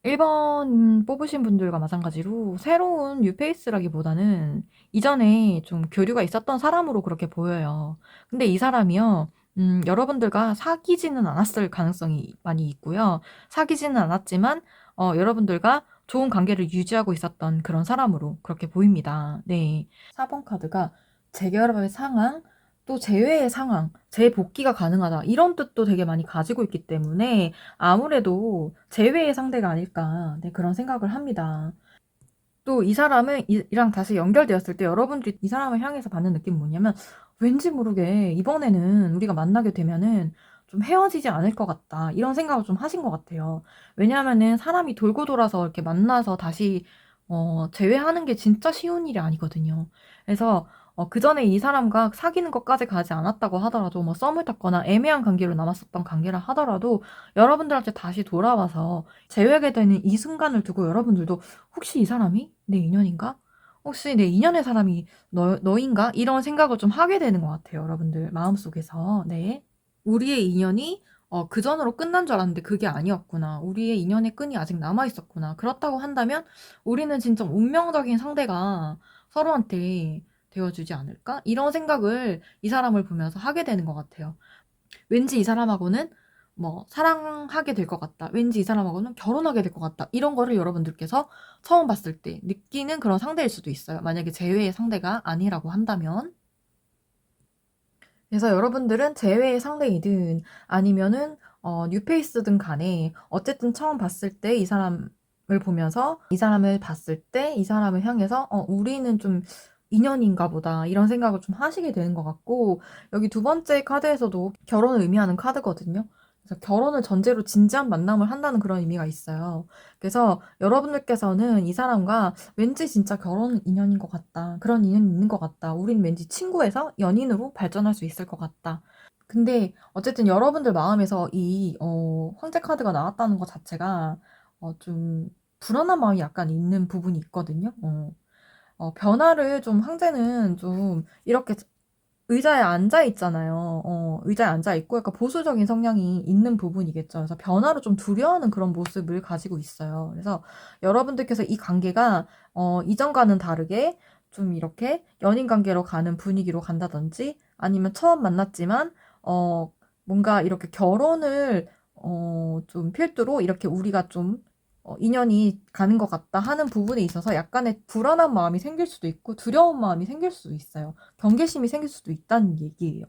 1번 뽑으신 분들과 마찬가지로 새로운 뉴페이스라기보다는 이전에 좀 교류가 있었던 사람으로 그렇게 보여요. 근데 이 사람이요, 여러분들과 사귀지는 않았을 가능성이 많이 있고요. 사귀지는 않았지만, 여러분들과 좋은 관계를 유지하고 있었던 그런 사람으로 그렇게 보입니다. 네. 4번 카드가 재결합의 상황, 또 재회의 상황, 재복귀가 가능하다. 이런 뜻도 되게 많이 가지고 있기 때문에 아무래도 재회의 상대가 아닐까. 네, 그런 생각을 합니다. 또 이 사람은 이랑 다시 연결되었을 때 여러분들이 이 사람을 향해서 받는 느낌은 뭐냐면 왠지 모르게 이번에는 우리가 만나게 되면은 좀 헤어지지 않을 것 같다. 이런 생각을 좀 하신 것 같아요. 왜냐하면은 사람이 돌고 돌아서 이렇게 만나서 다시 재회하는 게 진짜 쉬운 일이 아니거든요. 그래서 그전에 이 사람과 사귀는 것까지 가지 않았다고 하더라도 뭐 썸을 탔거나 애매한 관계로 남았었던 관계라 하더라도 여러분들한테 다시 돌아와서 재회하게 되는 이 순간을 두고 여러분들도 혹시 이 사람이 내 인연인가? 혹시 내 인연의 사람이 너인가? 이런 생각을 좀 하게 되는 것 같아요. 여러분들 마음속에서. 네. 우리의 인연이 그전으로 끝난 줄 알았는데 그게 아니었구나. 우리의 인연의 끈이 아직 남아있었구나. 그렇다고 한다면 우리는 진짜 운명적인 상대가 서로한테 되어주지 않을까? 이런 생각을 이 사람을 보면서 하게 되는 것 같아요. 왠지 이 사람하고는 뭐 사랑하게 될 것 같다. 왠지 이 사람하고는 결혼하게 될 것 같다. 이런 거를 여러분들께서 처음 봤을 때 느끼는 그런 상대일 수도 있어요. 만약에 제외의 상대가 아니라고 한다면. 그래서 여러분들은 제외의 상대이든 아니면은 뉴페이스든 간에 어쨌든 처음 봤을 때 이 사람을 보면서 이 사람을 봤을 때 이 사람을 향해서 우리는 좀 인연인가 보다 이런 생각을 좀 하시게 되는 것 같고, 여기 두 번째 카드에서도 결혼을 의미하는 카드거든요. 그래서 결혼을 전제로 진지한 만남을 한다는 그런 의미가 있어요. 그래서 여러분들께서는 이 사람과 왠지 진짜 결혼 인연인 것 같다. 그런 인연이 있는 것 같다. 우린 왠지 친구에서 연인으로 발전할 수 있을 것 같다. 근데 어쨌든 여러분들 마음에서 이 황제 카드가 나왔다는 것 자체가 좀 불안한 마음이 약간 있는 부분이 있거든요. 변화를 좀 황제는 좀 이렇게 의자에 앉아 있잖아요. 의자에 앉아 있고 약간 보수적인 성향이 있는 부분이겠죠. 그래서 변화를 좀 두려워하는 그런 모습을 가지고 있어요. 그래서 여러분들께서 이 관계가 이전과는 다르게 좀 이렇게 연인 관계로 가는 분위기로 간다든지, 아니면 처음 만났지만 뭔가 이렇게 결혼을 좀 필두로 이렇게 우리가 좀 인연이 가는 것 같다 하는 부분에 있어서 약간의 불안한 마음이 생길 수도 있고 두려운 마음이 생길 수도 있어요. 경계심이 생길 수도 있다는 얘기예요.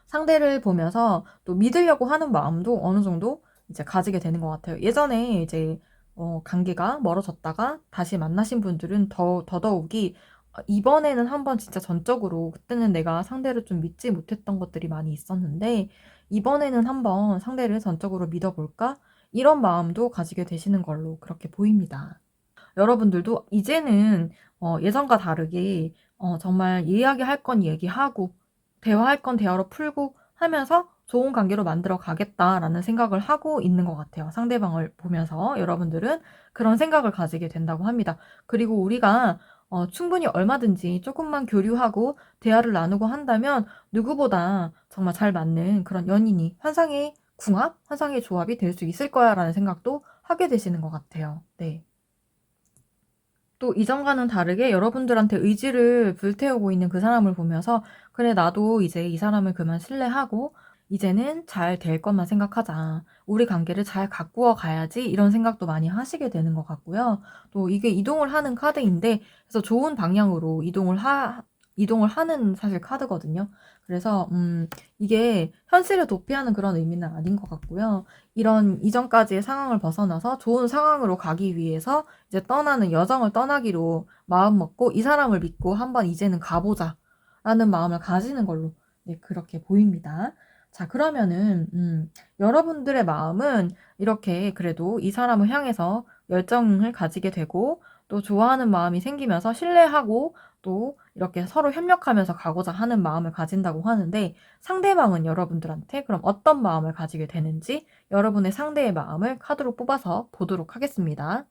상대를 보면서 또 믿으려고 하는 마음도 어느 정도 이제 가지게 되는 것 같아요. 예전에 이제 관계가 멀어졌다가 다시 만나신 분들은 더더욱이 이번에는 한번 진짜 전적으로, 그때는 내가 상대를 좀 믿지 못했던 것들이 많이 있었는데 이번에는 한번 상대를 전적으로 믿어볼까? 이런 마음도 가지게 되시는 걸로 그렇게 보입니다. 여러분들도 이제는 예전과 다르게 정말 이야기할 건 얘기하고 대화할 건 대화로 풀고 하면서 좋은 관계로 만들어 가겠다라는 생각을 하고 있는 것 같아요. 상대방을 보면서 여러분들은 그런 생각을 가지게 된다고 합니다. 그리고 우리가 충분히 얼마든지 조금만 교류하고 대화를 나누고 한다면 누구보다 정말 잘 맞는 그런 연인이 환상의 궁합, 환상의 조합이 될 수 있을 거야라는 생각도 하게 되시는 것 같아요. 네. 또 이전과는 다르게 여러분들한테 의지를 불태우고 있는 그 사람을 보면서 그래, 나도 이제 이 사람을 그만 신뢰하고 이제는 잘 될 것만 생각하자. 우리 관계를 잘 가꾸어 가야지. 이런 생각도 많이 하시게 되는 것 같고요. 또 이게 이동을 하는 카드인데 그래서 좋은 방향으로 이동을 하는 사실 카드거든요. 그래서 이게 현실을 도피하는 그런 의미는 아닌 것 같고요. 이런 이전까지의 상황을 벗어나서 좋은 상황으로 가기 위해서 이제 떠나는 여정을 떠나기로 마음 먹고 이 사람을 믿고 한번 이제는 가보자 라는 마음을 가지는 걸로 네, 그렇게 보입니다. 자, 그러면은 여러분들의 마음은 이렇게 그래도 이 사람을 향해서 열정을 가지게 되고 또 좋아하는 마음이 생기면서 신뢰하고 또 이렇게 서로 협력하면서 가고자 하는 마음을 가진다고 하는데, 상대방은 여러분들한테 그럼 어떤 마음을 가지게 되는지 여러분의 상대의 마음을 카드로 뽑아서 보도록 하겠습니다.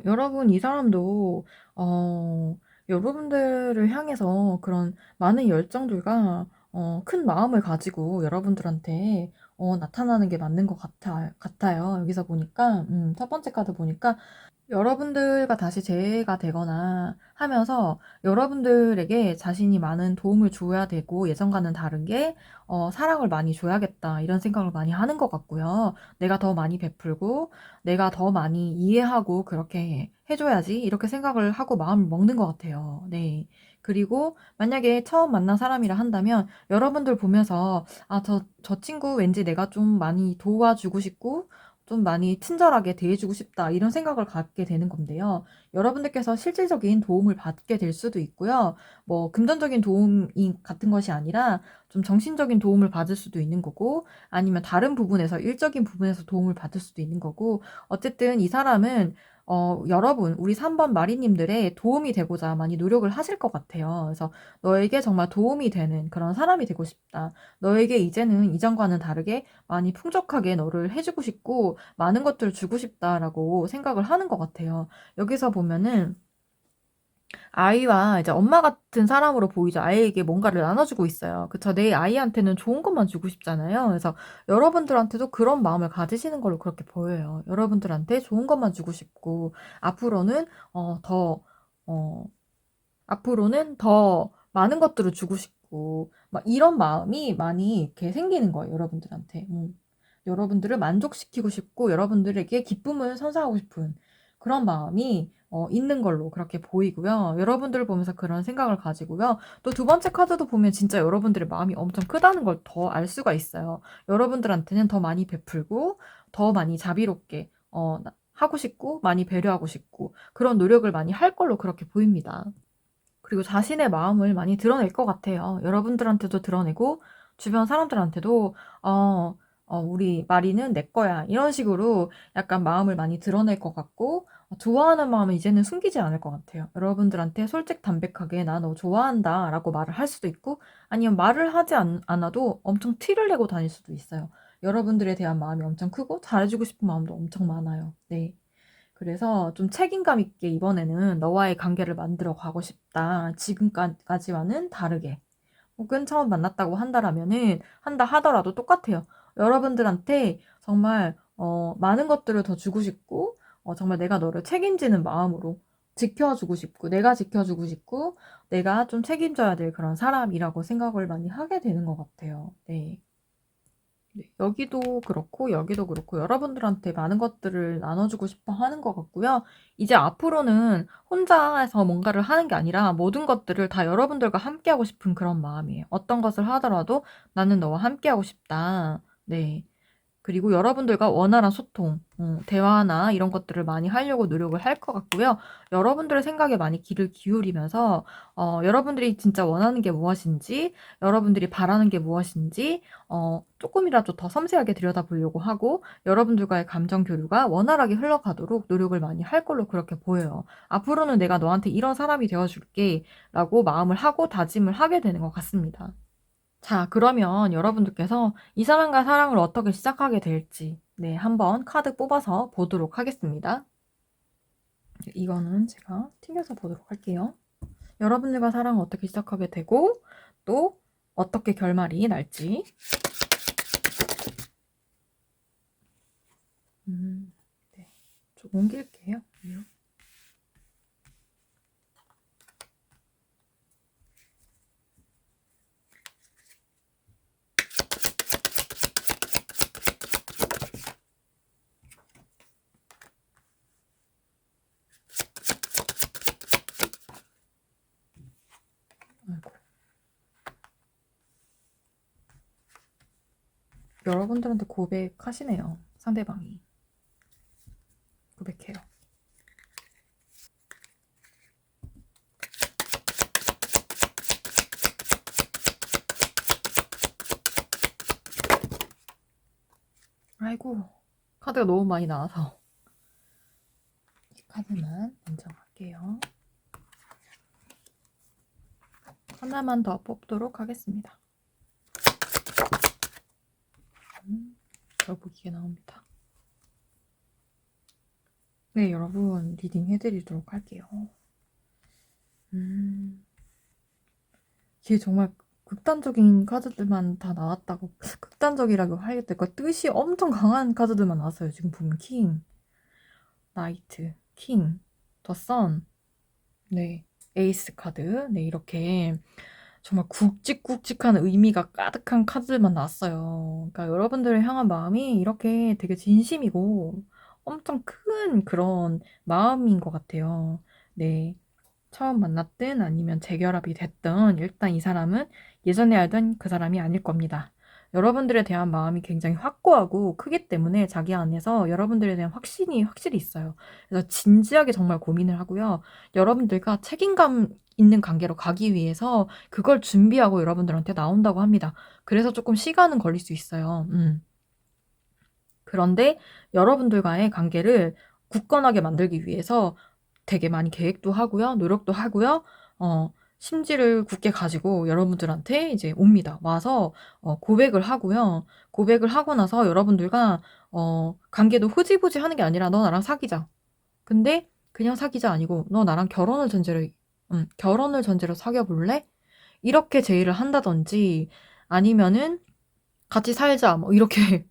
여러분, 이 사람도, 여러분들을 향해서 그런 많은 열정들과, 큰 마음을 가지고 여러분들한테, 나타나는 게 맞는 것 같아요. 여기서 보니까, 첫 번째 카드 보니까 여러분들과 다시 재회가 되거나 하면서 여러분들에게 자신이 많은 도움을 줘야 되고 예전과는 다르게 사랑을 많이 줘야겠다 이런 생각을 많이 하는 것 같고요. 내가 더 많이 베풀고 내가 더 많이 이해하고 그렇게 해줘야지 이렇게 생각을 하고 마음을 먹는 것 같아요. 네. 그리고 만약에 처음 만난 사람이라 한다면 여러분들 보면서 저 친구 왠지 내가 좀 많이 도와주고 싶고 좀 많이 친절하게 대해주고 싶다 이런 생각을 갖게 되는 건데요. 여러분들께서 실질적인 도움을 받게 될 수도 있고요. 뭐 금전적인 도움이 같은 것이 아니라 좀 정신적인 도움을 받을 수도 있는 거고 아니면 다른 부분에서 일적인 부분에서 도움을 받을 수도 있는 거고 어쨌든 이 사람은 여러분 우리 3번 마리님들의 도움이 되고자 많이 노력을 하실 것 같아요. 그래서 너에게 정말 도움이 되는 그런 사람이 되고 싶다. 너에게 이제는 이전과는 다르게 많이 풍족하게 너를 해주고 싶고 많은 것들을 주고 싶다라고 생각을 하는 것 같아요. 여기서 보면은 아이와 이제 엄마 같은 사람으로 보이죠. 아이에게 뭔가를 나눠주고 있어요. 그쵸? 내 아이한테는 좋은 것만 주고 싶잖아요. 그래서 여러분들한테도 그런 마음을 가지시는 걸로 그렇게 보여요. 여러분들한테 좋은 것만 주고 싶고 앞으로는 더 어, 앞으로는 더 많은 것들을 주고 싶고 막 이런 마음이 많이 이렇게 생기는 거예요. 여러분들한테. 여러분들을 만족시키고 싶고 여러분들에게 기쁨을 선사하고 싶은 그런 마음이 있는 걸로 그렇게 보이고요. 여러분들을 보면서 그런 생각을 가지고요. 또 두 번째 카드도 보면 진짜 여러분들의 마음이 엄청 크다는 걸 더 알 수가 있어요. 여러분들한테는 더 많이 베풀고 더 많이 자비롭게 하고 싶고 많이 배려하고 싶고 그런 노력을 많이 할 걸로 그렇게 보입니다. 그리고 자신의 마음을 많이 드러낼 것 같아요. 여러분들한테도 드러내고 주변 사람들한테도 우리 마리는 내 거야 이런 식으로 약간 마음을 많이 드러낼 것 같고 좋아하는 마음은 이제는 숨기지 않을 것 같아요. 여러분들한테 솔직담백하게 나 너 좋아한다 라고 말을 할 수도 있고 아니면 말을 하지 않아도 엄청 티를 내고 다닐 수도 있어요. 여러분들에 대한 마음이 엄청 크고 잘해주고 싶은 마음도 엄청 많아요. 네. 그래서 좀 책임감 있게 이번에는 너와의 관계를 만들어 가고 싶다. 지금까지와는 다르게. 혹은 처음 만났다고 한다 하더라도 똑같아요. 여러분들한테 정말 많은 것들을 더 주고 싶고 정말 내가 너를 책임지는 마음으로 지켜주고 싶고 내가 지켜주고 싶고 내가 좀 책임져야 될 그런 사람이라고 생각을 많이 하게 되는 것 같아요. 네. 네, 여기도 그렇고 여기도 그렇고 여러분들한테 많은 것들을 나눠주고 싶어 하는 것 같고요. 이제 앞으로는 혼자서 뭔가를 하는 게 아니라 모든 것들을 다 여러분들과 함께하고 싶은 그런 마음이에요. 어떤 것을 하더라도 나는 너와 함께하고 싶다. 네. 그리고 여러분들과 원활한 소통, 대화나 이런 것들을 많이 하려고 노력을 할 것 같고요. 여러분들의 생각에 많이 귀를 기울이면서 여러분들이 진짜 원하는 게 무엇인지, 여러분들이 바라는 게 무엇인지 조금이라도 더 섬세하게 들여다보려고 하고 여러분들과의 감정 교류가 원활하게 흘러가도록 노력을 많이 할 걸로 그렇게 보여요. 앞으로는 내가 너한테 이런 사람이 되어줄게 라고 마음을 하고 다짐을 하게 되는 것 같습니다. 자, 그러면 여러분들께서 이 사람과 사랑을 어떻게 시작하게 될지, 네, 한번 카드 뽑아서 보도록 하겠습니다. 네, 이거는 제가 튕겨서 보도록 할게요. 여러분들과 사랑을 어떻게 시작하게 되고, 또 어떻게 결말이 날지. 네, 좀 옮길게요. 아이고. 여러분들한테 고백하시네요. 상대방이. 고백해요. 아이고, 카드가 너무 많이 나와서 이 카드만 먼저 갈게요. 하나만 더 뽑도록 하겠습니다. 결국 이게 나옵니다. 네, 여러분 리딩 해드리도록 할게요. 이게 정말 극단적인 카드들만 다 나왔다고. 극단적이라고 하겠다. 그 뜻이 엄청 강한 카드들만 나왔어요. 지금 보면 킹, 나이트, 킹, 더 선, 네, 에이스 카드. 네, 이렇게 정말 굵직굵직한 의미가 가득한 카드들만 나왔어요. 그러니까 여러분들을 향한 마음이 이렇게 되게 진심이고 엄청 큰 그런 마음인 것 같아요. 네. 처음 만났든 아니면 재결합이 됐든 일단 이 사람은 예전에 알던 그 사람이 아닐 겁니다. 여러분들에 대한 마음이 굉장히 확고하고 크기 때문에 자기 안에서 여러분들에 대한 확신이 확실히 있어요. 그래서 진지하게 정말 고민을 하고요. 여러분들과 책임감 있는 관계로 가기 위해서 그걸 준비하고 여러분들한테 나온다고 합니다. 그래서 조금 시간은 걸릴 수 있어요. 그런데 여러분들과의 관계를 굳건하게 만들기 위해서 되게 많이 계획도 하고요. 노력도 하고요. 심지를 굳게 가지고 여러분들한테 이제 옵니다. 와서 고백을 하고요. 고백을 하고 나서 여러분들과 관계도 흐지부지 하는 게 아니라 너 나랑 사귀자. 근데 그냥 사귀자 아니고 너 나랑 결혼을 전제로 사귀어 볼래? 이렇게 제의를 한다든지 아니면은 같이 살자 뭐 이렇게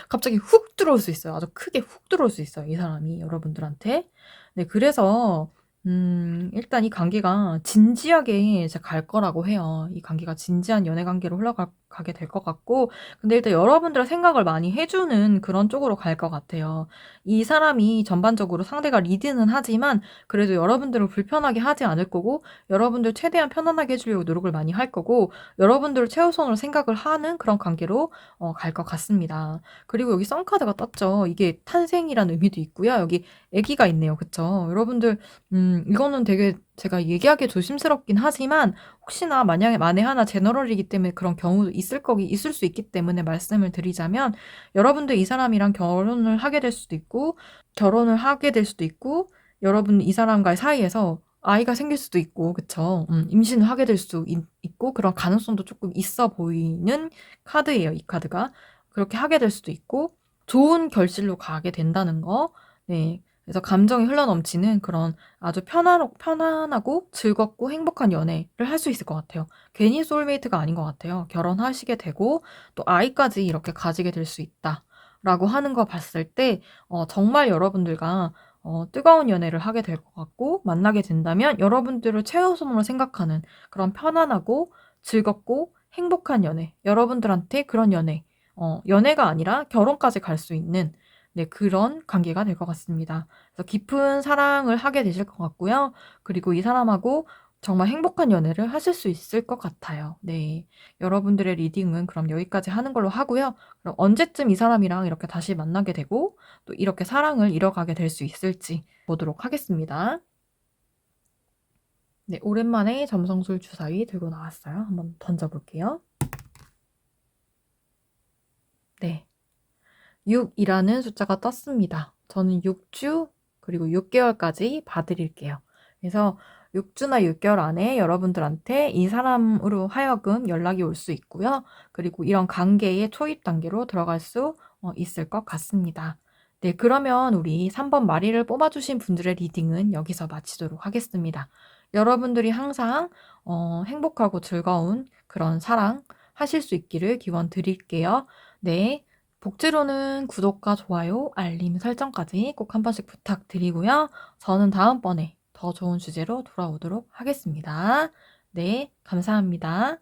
갑자기 훅 들어올 수 있어요. 아주 크게 훅 들어올 수 있어요. 이 사람이 여러분들한테. 네, 그래서 일단 이 관계가 진지하게 이제 갈 거라고 해요. 이 관계가 진지한 연애 관계로 흘러가게 될 것 같고, 근데 일단 여러분들의 생각을 많이 해주는 그런 쪽으로 갈 것 같아요. 이 사람이 전반적으로 상대가 리드는 하지만, 그래도 여러분들을 불편하게 하지 않을 거고, 여러분들 최대한 편안하게 해주려고 노력을 많이 할 거고, 여러분들을 최우선으로 생각을 하는 그런 관계로 갈 것 같습니다. 그리고 여기 썬카드가 떴죠. 이게 탄생이라는 의미도 있고요. 여기 아기가 있네요. 그쵸? 여러분들 이거는 되게 제가 얘기하기 조심스럽긴 하지만 혹시나 만에 하나 제너럴이기 때문에 그런 경우도 있을 수 있기 때문에 말씀을 드리자면 여러분들 이 사람이랑 결혼을 하게 될 수도 있고 여러분 이 사람과의 사이에서 아이가 생길 수도 있고 그쵸? 임신을 하게 될 수도 있고 그런 가능성도 조금 있어 보이는 카드예요. 이 카드가. 그렇게 하게 될 수도 있고 좋은 결실로 가게 된다는 거. 네. 그래서 감정이 흘러넘치는 그런 아주 편안하고 즐겁고 행복한 연애를 할 수 있을 것 같아요. 괜히 소울메이트가 아닌 것 같아요. 결혼하시게 되고 또 아이까지 이렇게 가지게 될 수 있다라고 하는 거 봤을 때 정말 여러분들과 뜨거운 연애를 하게 될 것 같고 만나게 된다면 여러분들을 최우선으로 생각하는 그런 편안하고 즐겁고 행복한 연애, 여러분들한테 그런 연애가 아니라 결혼까지 갈 수 있는 네, 그런 관계가 될 것 같습니다. 그래서 깊은 사랑을 하게 되실 것 같고요. 그리고 이 사람하고 정말 행복한 연애를 하실 수 있을 것 같아요. 네. 여러분들의 리딩은 그럼 여기까지 하는 걸로 하고요. 그럼 언제쯤 이 사람이랑 이렇게 다시 만나게 되고 또 이렇게 사랑을 이뤄가게 될 수 있을지 보도록 하겠습니다. 네, 오랜만에 점성술 주사위 들고 나왔어요. 한번 던져볼게요. 네. 6이라는 숫자가 떴습니다. 저는 6주 그리고 6개월까지 봐드릴게요. 그래서 6주나 6개월 안에 여러분들한테 이 사람으로 하여금 연락이 올 수 있고요. 그리고 이런 관계의 초입 단계로 들어갈 수 있을 것 같습니다. 네, 그러면 우리 3번 마리를 뽑아주신 분들의 리딩은 여기서 마치도록 하겠습니다. 여러분들이 항상 행복하고 즐거운 그런 사랑 하실 수 있기를 기원 드릴게요. 네. 복지로는 구독과 좋아요, 알림 설정까지 꼭 한 번씩 부탁드리고요. 저는 다음번에 더 좋은 주제로 돌아오도록 하겠습니다. 네, 감사합니다.